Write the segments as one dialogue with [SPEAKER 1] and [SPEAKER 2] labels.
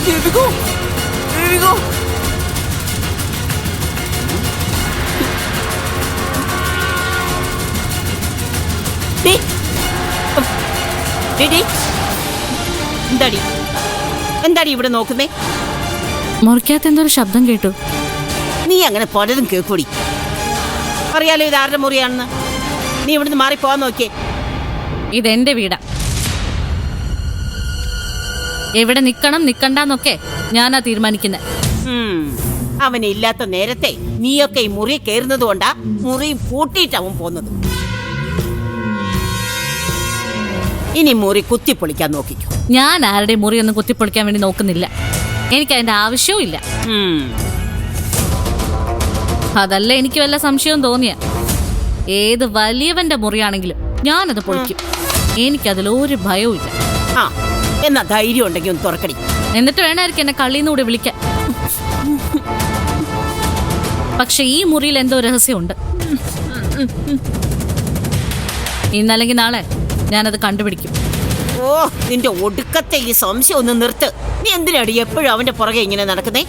[SPEAKER 1] ദേവികോ, ദേവികോ. എന്താടി എന്താടി ഇവിടെ നോക്കുന്നേ?
[SPEAKER 2] മുറിക്കകത്ത് എന്തൊരു ശബ്ദം കേട്ടു.
[SPEAKER 1] നീ അങ്ങനെ പലതും കേൾക്കൂടി. അറിയാലോ ഇത് ആരുടെ മുറിയാണെന്ന്. നീ ഇവിടുന്ന് മാറിപ്പോവാൻ നോക്കിയേ.
[SPEAKER 2] ഇതെന്റെ വീടാ. എവിടെ നിക്കണം നിക്കണ്ടെന്നൊക്കെ ഞാനാ തീരുമാനിക്കുന്നത്.
[SPEAKER 1] അവനില്ലാത്ത നേരത്തെ നീയൊക്കെ ഈ മുറി കയറുന്നത് കൊണ്ടാ മുറിയും പൂട്ടിയിട്ട് അവൻ പോന്നത്. ഇനി മുറി കുത്തിപ്പൊളിക്കാൻ നോക്കിക്കോ.
[SPEAKER 2] ഞാൻ ആരുടെ മുറി ഒന്നും കുത്തിപ്പൊളിക്കാൻ വേണ്ടി നോക്കുന്നില്ല. എനിക്ക് അതിന്റെ ആവശ്യവും ഇല്ല. അതല്ല എനിക്ക് വല്ല സംശയവും തോന്നിയ ഏത് വലിയവന്റെ മുറിയാണെങ്കിലും ഞാനത് പൊളിക്കും. എനിക്കതിലൊരു ഭയവും ഇല്ല.
[SPEAKER 1] എന്നാ ധൈര്യം ഉണ്ടെങ്കിൽ ഒന്ന് തുറക്കടി.
[SPEAKER 2] എന്നിട്ട് വേണമായിരിക്കും എന്നെ കള്ളിന്നുകൂടി വിളിക്കാൻ. പക്ഷെ ഈ മുറിയിൽ എന്തോ രഹസ്യമുണ്ട്. ഇന്നല്ലെങ്കിൽ നാളെ ഞാനത് കണ്ടുപിടിക്കും.
[SPEAKER 1] ഓ, നിന്റെ ഒടുക്കത്തെ ഈ സംശയം ഒന്ന് നിർത്ത്. നീ എന്തിനാടി എപ്പോഴും അവന്റെ പുറകെ ഇങ്ങനെ നടക്കുന്നേ?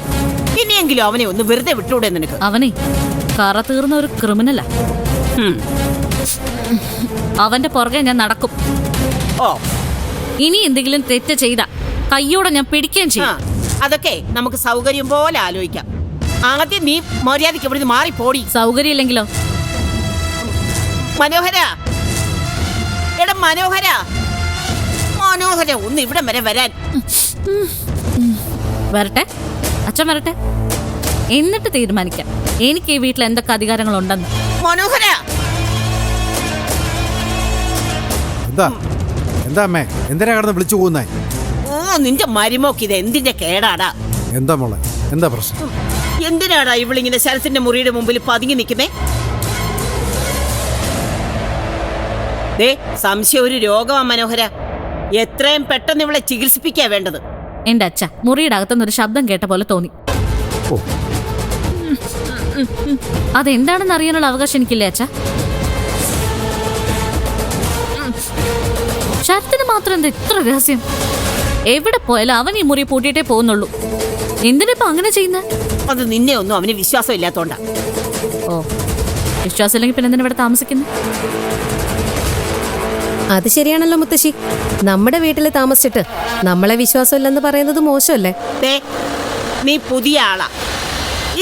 [SPEAKER 1] ഇനിയെങ്കിലും അവനെ ഒന്ന് വെറുതെ വിട്ടൂടെ നിനക്ക്?
[SPEAKER 2] അവനെ കറ തീർന്ന ഒരു ക്രിമിനലാ. അവന്റെ പുറകെ ഞാൻ നടക്കും.
[SPEAKER 1] ഓ,
[SPEAKER 2] ഇനി എന്തെങ്കിലും തെറ്റ് ചെയ്ത കയ്യോടെ ഞാൻ പിടിക്കുകയും ചെയ്യും.
[SPEAKER 1] അതൊക്കെ നമുക്ക് സൗകര്യം പോലെ ആലോചിക്കാം. ആദ്യം നീ മര്യാദയ്ക്ക് ഇവിടുന്ന് മാറിപ്പോടി.
[SPEAKER 2] സൗകര്യം ഇല്ലെങ്കിലോ?
[SPEAKER 1] മനോഹര, എടാ മനോഹര, മനോഹര ഒന്ന് ഇവിടെ വരെ വരാൻ.
[SPEAKER 2] വരട്ടെ, അച്ഛൻ വരട്ടെ, എന്നിട്ട് തീരുമാനിക്കാം എനിക്ക് ഈ വീട്ടിൽ എന്തൊക്കെ അധികാരങ്ങളുണ്ടെന്ന്.
[SPEAKER 1] മനോഹര,
[SPEAKER 3] എന്താ അമ്മേ, എന്തിനാ കടന്ന് വിളിച്ചു പോകുന്നേ?
[SPEAKER 1] ഓ, നിന്റെ മരുമോക്ക് ഇത് എന്തിന്റെ കേടാടാ?
[SPEAKER 3] എന്താ മോളെ, എന്താ പ്രശ്നം?
[SPEAKER 1] എന്തിനാടാ ഇവളിങ്ങനെ ശരത്തിന്റെ മുറിയുടെ മുമ്പിൽ പതുങ്ങി നിൽക്കുന്നേ? ദേ, സംശയം ഒരു രോഗമാ മനോഹര. എത്രയും പെട്ടെന്ന് ഇവളെ ചികിത്സിപ്പിക്കാ വേണ്ടത്.
[SPEAKER 2] എന്റെ അച്ഛ മുറിയുടെ അകത്തുനിന്ന് ഒരു ശബ്ദം കേട്ട പോലെ തോന്നി. അതെന്താണെന്ന് അറിയാനുള്ള അവകാശം എനിക്കില്ലേ അച്ഛ? ശരത്തിന് മാത്രം എന്താ ഇത്ര രഹസ്യം? എവിടെ പോയാലും അവൻ ഈ മുറി പൂട്ടിയിട്ടേ പോകുന്നുള്ളൂ. എന്തിനിപ്പോ അങ്ങനെ ചെയ്യുന്നത്?
[SPEAKER 1] അത് നിന്നെ ഒന്നും അവന് വിശ്വാസം ഇല്ലാത്തോണ്ടാ.
[SPEAKER 2] ഓ, വിശ്വാസം ഇല്ലെങ്കിൽ പിന്നെ എന്തിനാ ഇവിടെ താമസിക്കുന്നത്?
[SPEAKER 4] അത് ശരിയാണല്ലോ മുത്തശ്ശി. നമ്മുടെ വീട്ടിൽ താമസിച്ചിട്ട് നമ്മളെ വിശ്വാസമില്ലെന്ന് പറയുന്നത് മോശമല്ലേ?
[SPEAKER 1] നീ പുതിയ ആളാ.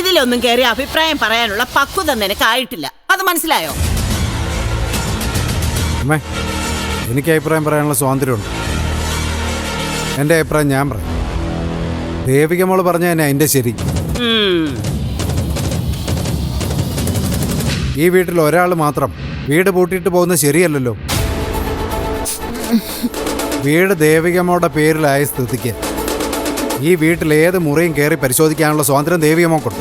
[SPEAKER 1] ഇതിലൊന്നും കയറി അഭിപ്രായം പറയാനുള്ള പക്വത നിനക്കായിട്ടില്ല. അത് മനസ്സിലായോ?
[SPEAKER 3] അമ്മേ, എനിക്ക് അഭിപ്രായം പറയാനുള്ള സ്വാതന്ത്ര്യമുണ്ട്. എൻ്റെ അഭിപ്രായം ഞാൻ പറയും. ദേവിക മോള് പറഞ്ഞ തന്നെ അതിൻ്റെ ശരി. ഈ വീട്ടിൽ ഒരാൾ മാത്രം വീട് പൂട്ടിയിട്ട് പോകുന്നത് ശരിയല്ലല്ലോ. വീട് ദേവികമ്മയുടെ പേരിലായ സ്ഥിതിക്ക് ഈ വീട്ടിൽ ഏത് മുറിയും കയറി പരിശോധിക്കാനുള്ള സ്വാതന്ത്ര്യം ദേവികമ്മക്കുണ്ട്.